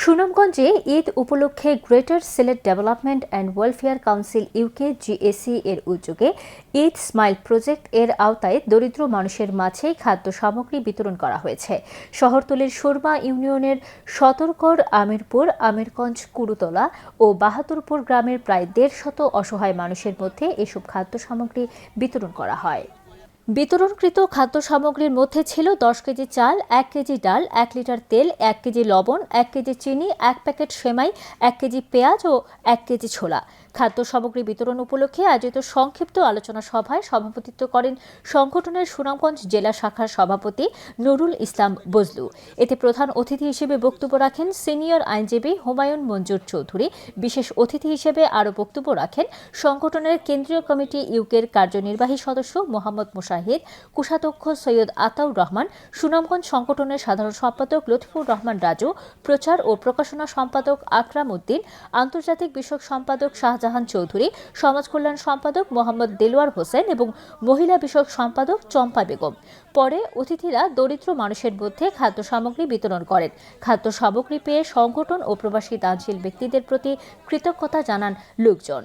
সুনামগঞ্জে ঈদ উপলক্ষে greater Sylhet development and welfare council UK GAC এর উদ্যোগে ঈদ স্মাইল প্রজেক্ট এর আওতায় দরিদ্র মানুষের মাঝে খাদ্য সামগ্রী বিতরণ করা হয়েছে। শহরতলির সুরমা ইউনিয়নের সতর্কর আমিরপুর, আমিরগঞ্জ, কুরুতলা ও বাহাদুরপুর গ্রামের প্রায় ১৫০ অসহায় মানুষের মধ্যে এসব খাদ্য সামগ্রী বিতরণ করা হয়। বিতরণকৃত খাদ্য সামগ্রীর মধ্যে ছিল ১০ কেজি চাল, ১ কেজি ডাল, ১ লিটার তেল, ১ কেজি লবণ, ১ কেজি চিনি, ১ প্যাকেট সেমাই, ১ কেজি পেঁয়াজ ও ১ কেজি ছোলা। খাদ্য সামগ্রী বিতরণ উপলক্ষে আয়োজিত সংক্ষিপ্ত আলোচনা সভায় সভাপতিত্ব করেন সংগঠনের সুনামগঞ্জ জেলা শাখার সভাপতি নুরুল ইসলাম বজলু। এতে প্রধান অতিথি হিসেবে বক্তব্য রাখেন সিনিয়র আইনজীবী হুমায়ুন মঞ্জুর চৌধুরী। বিশেষ অতিথি হিসেবে আরও বক্তব্য রাখেন সংগঠনের কেন্দ্রীয় কমিটি ইউকের কার্যনির্বাহী সদস্য মোহাম্মদ মুশাহিদ, কোষাধ্যক্ষ সৈয়দ আতাউর রহমান, সুনামগঞ্জ সংগঠনের সাধারণ সম্পাদক লতিফুর রহমান রাজু, প্রচার ও প্রকাশনা সম্পাদক আকরাম উদ্দিন, আন্তর্জাতিক বিষয়ক সম্পাদক শাহজাহান চৌধুরী, সমাজ কল্যাণ সম্পাদক মোহাম্মদ দেলোয়ার হোসেন এবং মহিলা বিষয়ক সম্পাদক চম্পা বেগম। পরে অতিথিরা দরিদ্র মানুষের মধ্যে খাদ্য সামগ্রী বিতরণ করেন। খাদ্য সামগ্রী পেয়ে সংগঠন ও প্রবাসী দানশীল ব্যক্তিদের প্রতি কৃতজ্ঞতা জানান লোকজন।